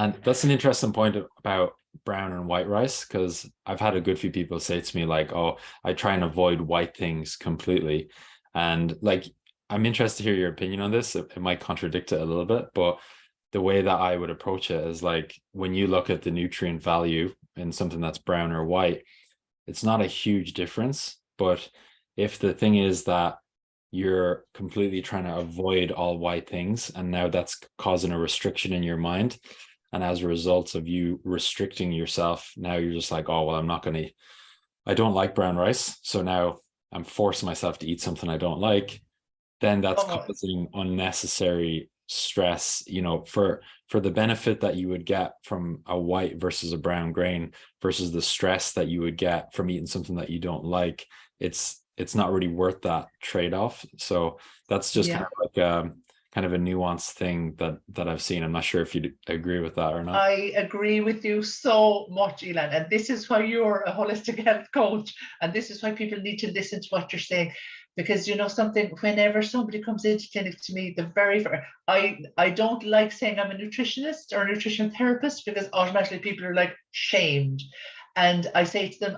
And that's an interesting point about brown and white rice, because I've had a good few people say to me, like, oh, I try and avoid white things completely. And like, I'm interested to hear your opinion on this. It might contradict it a little bit, but the way that I would approach it is like when you look at the nutrient value in something that's brown or white, it's not a huge difference. But if the thing is that you're completely trying to avoid all white things, and now that's causing a restriction in your mind, and as a result of you restricting yourself, now you're just like, oh, well, I don't like brown rice. So now I'm forcing myself to eat something I don't like. Then that's Oh, causing unnecessary stress, for the benefit that you would get from a white versus a brown grain versus the stress that you would get from eating something that you don't like. It's not really worth that trade-off. So that's just kind yeah. of like kind of a nuanced thing that I've seen. I'm not sure if you agree with that or not. I agree with you so much, Elan. And this is why you're a holistic health coach. And this is why people need to listen to what you're saying. Because you know something, whenever somebody comes into clinic to me, the very first, I don't like saying I'm a nutritionist or a nutrition therapist because automatically people are like shamed. And I say to them,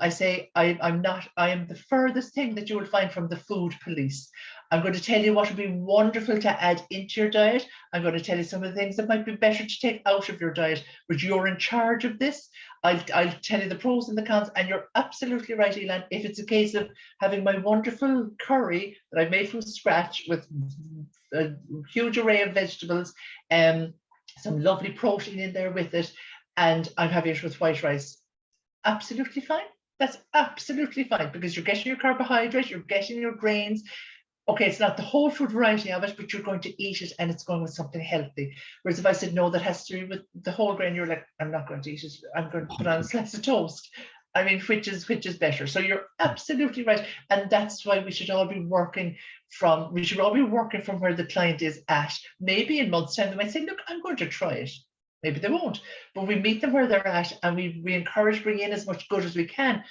I'm not, I am the furthest thing that you will find from the food police. I'm going to tell you what would be wonderful to add into your diet. I'm going to tell you some of the things that might be better to take out of your diet, but you're in charge of this. I'll tell you the pros and the cons, and you're absolutely right, Elan. If it's a case of having my wonderful curry that I've made from scratch with a huge array of vegetables, some lovely protein in there with it, and I'm having it with white rice, absolutely fine. That's absolutely fine because you're getting your carbohydrate, you're getting your grains. Okay, it's not the whole food variety of it, but you're going to eat it and it's going with something healthy. Whereas if I said no, that has to be with the whole grain, you're like, I'm not going to eat it. I'm going to put on a slice of toast. I mean, which is better. So you're absolutely right. And that's why we should all be working from where the client is at. Maybe in months' time, they might say, look, I'm going to try it. Maybe they won't, but we meet them where they're at and we encourage bringing in as much good as we can.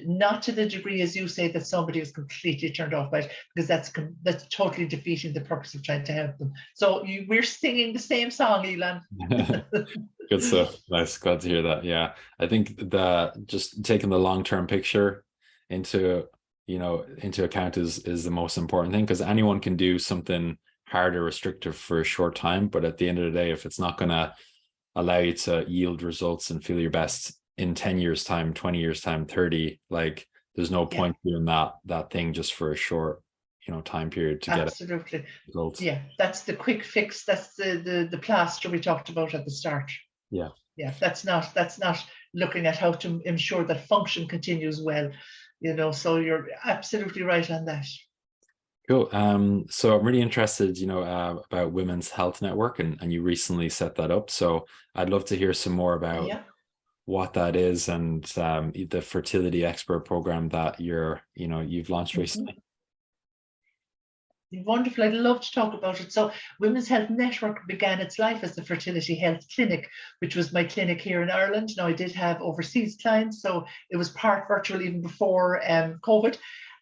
Not to the degree as you say that somebody is completely turned off by it, because that's totally defeating the purpose of trying to help them. So we're singing the same song, Elan. Good stuff. Nice. Glad to hear that. Yeah. I think that just taking the long-term picture into, into account is the most important thing, because anyone can do something hard or restrictive for a short time. But at the end of the day, if it's not going to allow you to yield results and feel your best in 10 years time, 20 years time, 30, like there's no Yeah, point doing that thing just for a short, time period to get absolutely. results. Yeah, that's the quick fix. That's the plaster we talked about at the start. Yeah. Yeah, that's not looking at how to ensure that function continues well. So you're absolutely right on that. Cool. So I'm really interested, about Women's Health Network, and you recently set that up. So I'd love to hear some more about Yeah. what that is, and the fertility expert program that you've launched Mhm. recently. Wonderful. I'd love to talk about it. So, Women's Health Network began its life as the Fertility Health Clinic, which was my clinic here in Ireland. Now, I did have overseas clients, so it was part virtual even before COVID.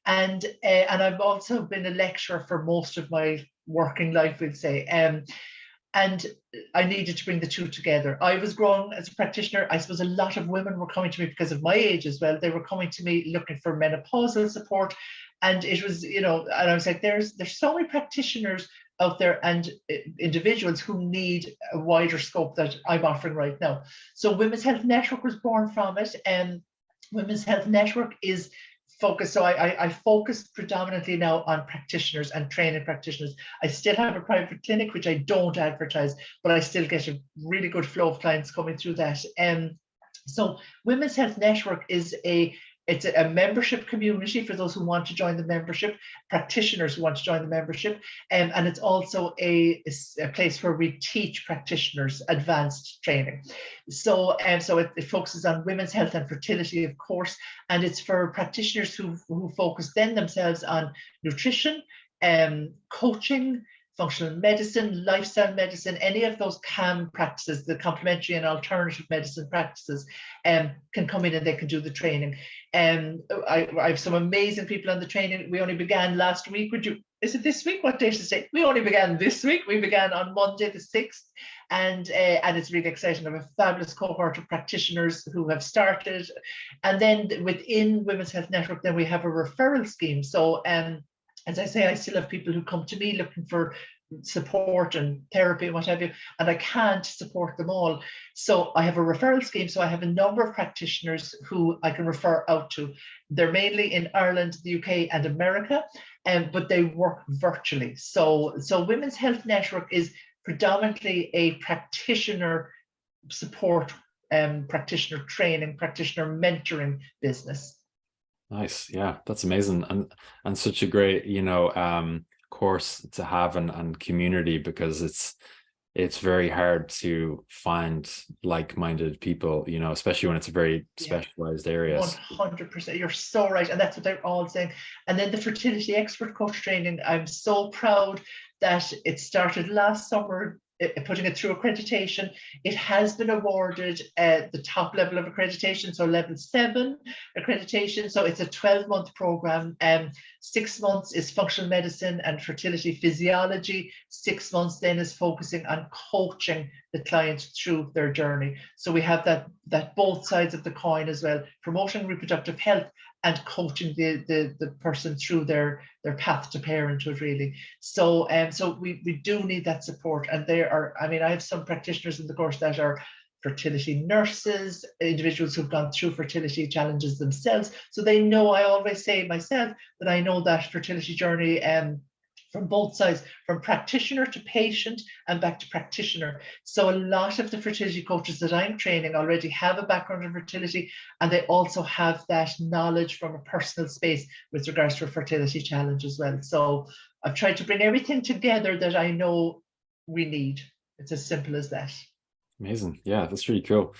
And I've also been a lecturer for most of my working life, we'd say. And I needed to bring the two together. I was growing as a practitioner. I suppose a lot of women were coming to me because of my age as well. They were coming to me looking for menopausal support, and it was, and I was like, there's so many practitioners out there and individuals who need a wider scope that I'm offering right now. So Women's Health Network was born from it, and Women's Health Network is focused. So I focus predominantly now on practitioners and training practitioners. I still have a private clinic, which I don't advertise, but I still get a really good flow of clients coming through that. So Women's Health Network it's a membership community for those who want to join the membership, practitioners who want to join the membership, and it's also a place where we teach practitioners advanced training. So it focuses on women's health and fertility, of course, and it's for practitioners who focus then themselves on nutrition, coaching, functional medicine, lifestyle medicine, any of those CAM practices, the complementary and alternative medicine practices, can come in and they can do the training. I have some amazing people on the training. We only began last week. Is it this week? What date is it? We only began this week. We began on Monday the 6th. And it's really exciting. I have a fabulous cohort of practitioners who have started. And then within Women's Health Network, then we have a referral scheme. So as I say, I still have people who come to me looking for support and therapy and what have you, and I can't support them all. So I have a referral scheme. So I have a number of practitioners who I can refer out to. They're mainly in Ireland, the UK, and America, but they work virtually. So Women's Health Network is predominantly a practitioner support, practitioner training, practitioner mentoring business. Nice. Yeah, that's amazing. And such a great, course to have and community, because it's very hard to find like-minded people, especially when it's a very specialized area. 100%. You're so right. And that's what they're all saying. And then the fertility expert coach training, I'm so proud that it started last summer, putting it through accreditation. It has been awarded the top level of accreditation, so level 7 accreditation. So it's a 12-month program. 6 months is functional medicine and fertility physiology. 6 months then is focusing on coaching the client through their journey. So we have that both sides of the coin as well, promoting reproductive health and coaching the person through their path to parenthood, really. So we do need that support. And I have some practitioners in the course that are fertility nurses, individuals who've gone through fertility challenges themselves. So they know, I always say myself, that I know that fertility journey from both sides, from practitioner to patient and back to practitioner. So a lot of the fertility coaches that I'm training already have a background in fertility, and they also have that knowledge from a personal space with regards to a fertility challenge as well. So I've tried to bring everything together that I know we need. It's as simple as that. Amazing. Yeah, that's really cool.